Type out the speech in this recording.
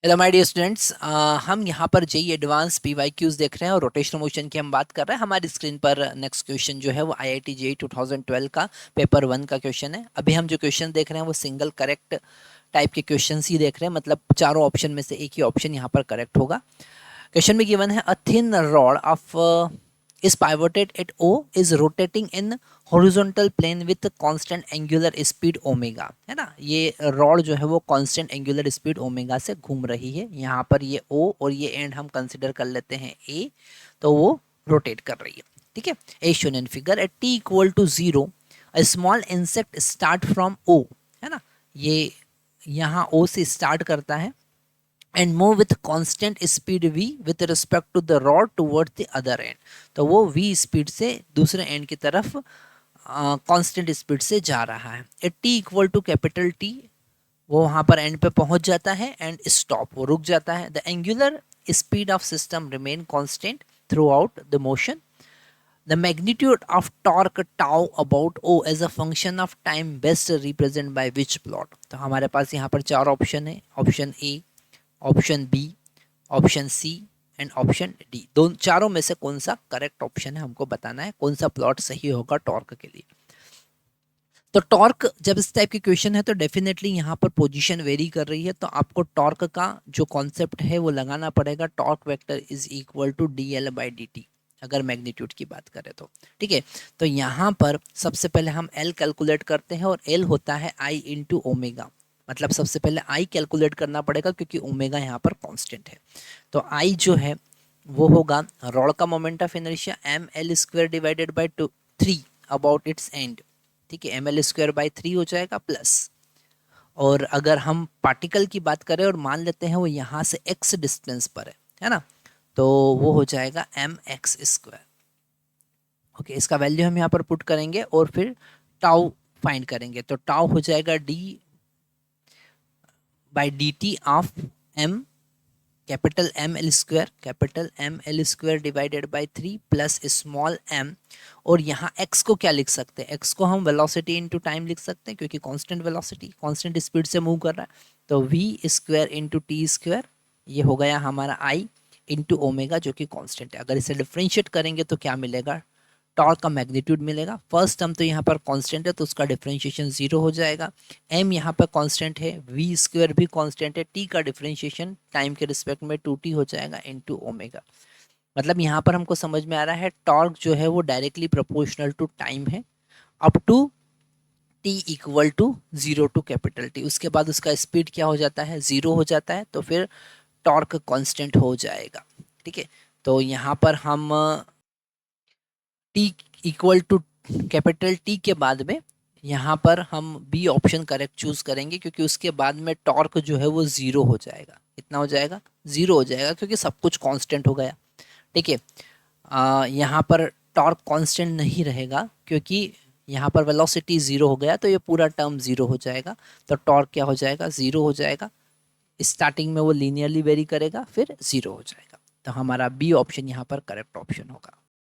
Hello my dear students, हम यहाँ पर जेई एडवांस पीवाईक्यूज देख रहे हैं और रोटेशनल मोशन की हम बात कर रहे हैं। हमारी स्क्रीन पर नेक्स्ट क्वेश्चन जो है वो आईआईटी जेई 2012 का पेपर 1 का क्वेश्चन है। अभी हम जो क्वेश्चन देख रहे हैं वो सिंगल करेक्ट टाइप के क्वेश्चन ही देख रहे हैं, मतलब चारों ऑप्शन में से एक ही ऑप्शन यहाँ पर करेक्ट होगा। क्वेश्चन में गिवन है a thin rod of is pivoted at O is rotating in horizontal plane with constant angular speed omega, है ना। ये रॉड जो है वो कांस्टेंट एंगुलर स्पीड ओमेगा से घूम रही है। यहाँ पर ये O और ये एंड हम कंसिडर कर लेते हैं A, तो वो रोटेट कर रही है। ठीक है, a shown in figure at t equal to 0 a small insect start from O, है ना। ये यहाँ O से स्टार्ट करता है and move with constant speed v with respect to the rod towards the other end। तो वो v speed से दूसरे एंड की तरफ कांस्टेंट स्पीड से जा रहा है। At t equal to capital T वो वहाँ पर एंड पे पहुंच जाता है एंड स्टॉप, वो रुक जाता है। The angular speed of system remain constant through out the motion. The magnitude of torque tau about O as a function of time best represented by which plot। तो हमारे पास यहाँ पर चार ऑप्शन है, option A, option B, option C and option D. दोनों चारों में से कौन सा करेक्ट ऑप्शन है हमको बताना है, कौन सा प्लॉट सही होगा टॉर्क के लिए। तो टॉर्क जब इस टाइप की क्वेश्चन है तो डेफिनेटली यहाँ पर पोजीशन वेरी कर रही है, तो आपको टॉर्क का जो कॉन्सेप्ट है वो लगाना पड़ेगा। Torque vector is equal to D L by D T, अगर मैग्नीट्यूड की बात करें तो। ठीक है, तो यहाँ पर सबसे पहले हम एल कैलकुलेट करते हैं और एल होता है आई इंटू ओमेगा। मतलब सबसे पहले आई कैलकुलेट करना पड़ेगा क्योंकि ओमेगा यहाँ पर कांस्टेंट है। तो आई जो है वो होगा रॉड का moment of inertia M L square divided by 3 about its end. ठीक है, एम एल स्क्वायर बाई 3 हो जाएगा प्लस, और अगर हम पार्टिकल की बात करें और मान लेते हैं वो यहाँ से एक्स डिस्टेंस पर है ना, तो वो हो जाएगा एम एक्स स्क्वायर। ओके, इसका वैल्यू हम यहाँ पर पुट करेंगे और फिर टाउ फाइंड करेंगे। तो टाउ हो जाएगा D by D T of M capital M L square divided by 3 plus small M. और यहाँ x को क्या लिख सकते हैं, x को हम वेलोसिटी इनटू टाइम लिख सकते हैं क्योंकि कांस्टेंट वेलोसिटी कांस्टेंट स्पीड से मूव कर रहा है। तो v square into T square, ये हो गया हमारा i इंटू ओमेगा जो कि कांस्टेंट है। अगर इसे डिफ्रेंशिएट करेंगे तो क्या मिलेगा, टॉर्क का मैग्नीट्यूड मिलेगा। फर्स्ट टर्म तो यहाँ पर कांस्टेंट है तो उसका डिफरेंशिएशन 0 हो जाएगा। m यहाँ पर कांस्टेंट है, v स्क्वायर भी कांस्टेंट है, t का डिफरेंशिएशन टाइम के रिस्पेक्ट में 2t हो जाएगा इनटू ओमेगा। मतलब यहाँ पर हमको समझ में आ रहा है टॉर्क जो है वो डायरेक्टली प्रोपोर्शनल टू टाइम है up to t equal to 0 to capital T। उसके बाद उसका स्पीड क्या हो जाता है, 0 हो जाता है, तो फिर टॉर्क कांस्टेंट हो जाएगा। ठीक है, तो यहाँ पर हम T equal to capital T के बाद में यहाँ पर हम बी ऑप्शन करेक्ट चूज करेंगे क्योंकि उसके बाद में टॉर्क जो है वो 0 हो जाएगा। कितना हो जाएगा, 0 हो जाएगा क्योंकि सब कुछ कांस्टेंट हो गया। ठीक है, यहाँ पर टॉर्क कांस्टेंट नहीं रहेगा क्योंकि यहाँ पर वेलोसिटी 0 हो गया, तो ये पूरा टर्म 0 हो जाएगा। तो टॉर्क क्या हो जाएगा, 0 हो जाएगा। स्टार्टिंग में वो लीनियरली वेरी करेगा फिर 0 हो जाएगा। तो हमारा बी ऑप्शन यहाँ पर करेक्ट ऑप्शन होगा।